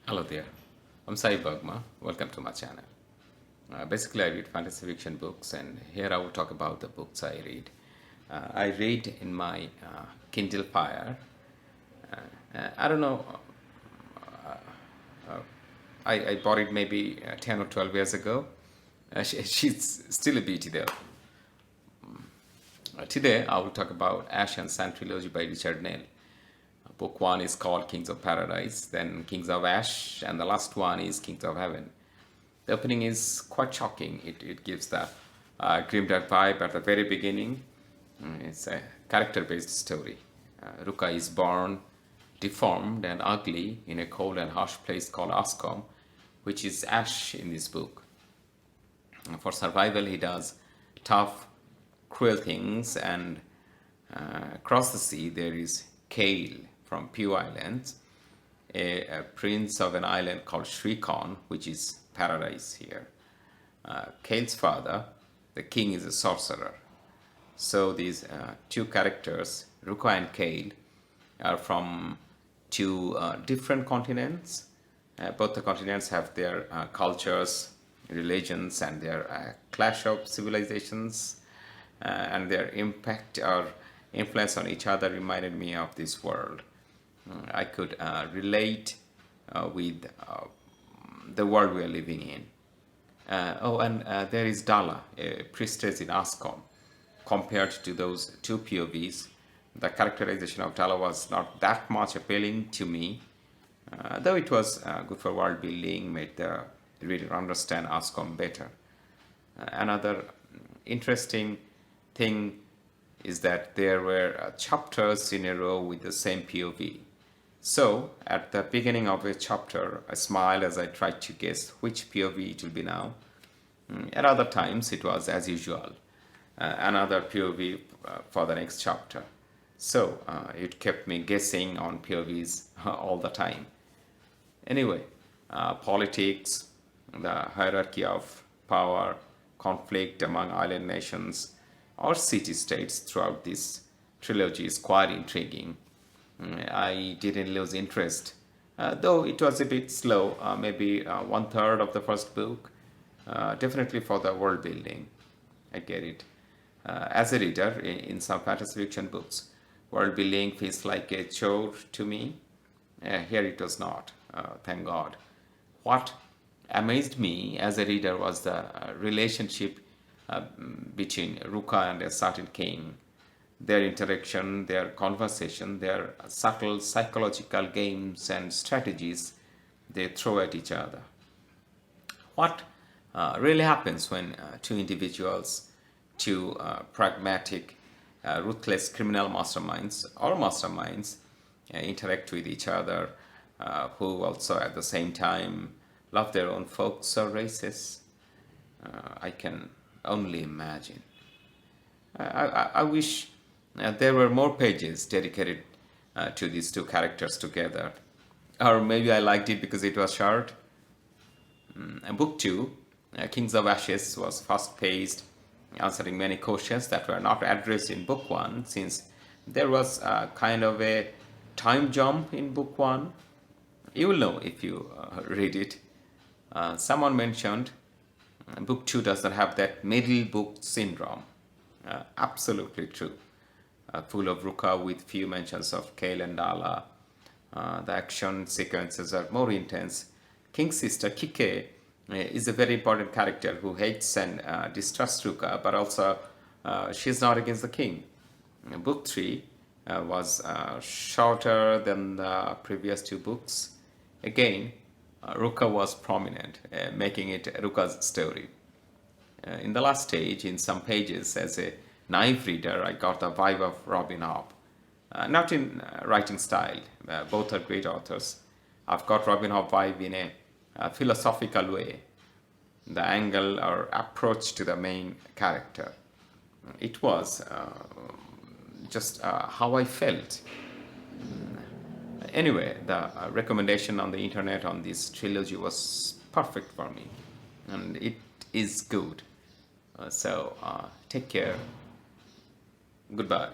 Hello there, I'm Sai Bagma. Welcome to my channel. Basically, I read fantasy fiction books, and here I will talk about the books I read. I read in my Kindle Fire. I don't know, I bought it maybe 10 or 12 years ago. She's still a beauty though. Today, I will talk about Ash and Sand trilogy by Richard Nell. Book one is called Kings of Paradise, then Kings of Ash, and the last one is Kings of Heaven. The opening is quite shocking. It gives the grimdark vibe at the very beginning. It's a character-based story. Ruka is born deformed and ugly in a cold and harsh place called Ascom, which is Ash in this book. For survival, he does tough, cruel things, and across the sea there is Kale from Pew Islands, a prince of an island called Shrikon, which is paradise here. Kale's father, the king, is a sorcerer. So these two characters, Ruka and Kale, are from two different continents. Both the continents have their cultures, religions, and their clash of civilizations, and their impact or influence on each other reminded me of this world. I could relate with the world we are living in. And there is Dala, a priestess in Ascom. Compared to those two POVs, the characterization of Dala was not that much appealing to me, though it was good for world building, made the reader understand Ascom better. Another interesting thing is that there were chapters in a row with the same POV. So, at the beginning of a chapter, I smiled as I tried to guess which POV it will be now. At other times, it was as usual, another POV for the next chapter. So, it kept me guessing on POVs all the time. Anyway, politics, the hierarchy of power, conflict among island nations, or city-states throughout this trilogy is quite intriguing. I didn't lose interest, though it was a bit slow, maybe one third of the first book. Definitely for the world building, I get it. As a reader, in some fantasy fiction books, world building feels like a chore to me. Here it was not, thank God. What amazed me as a reader was the relationship between Ruka and a certain king, their interaction, their conversation, their subtle psychological games and strategies they throw at each other. What really happens when two individuals, two pragmatic, ruthless criminal masterminds or masterminds interact with each other, who also at the same time love their own folks or races? I can only imagine. I wish there were more pages dedicated to these two characters together. Or maybe I liked it because it was short. Book 2, Kings of Ashes, was fast paced, answering many questions that were not addressed in Book 1, since there was kind of a time jump in Book 1. You will know if you read it. Someone mentioned Book 2 doesn't have that middle book syndrome. Absolutely true. Full of Ruka with few mentions of Kale and Dala. The action sequences are more intense. King's sister Kike is a very important character who hates and distrusts Ruka, but also she's not against the king. Book 3 was shorter than the previous two books. Again, Ruka was prominent, making it Ruka's story. In the last stage, in some pages, as a naive reader, I got the vibe of Robin Hobb. Not in writing style, both are great authors. I've got Robin Hobb vibe in a philosophical way, the angle or approach to the main character. It was just how I felt. Anyway, the recommendation on the internet on this trilogy was perfect for me, and it is good. So take care. Goodbye.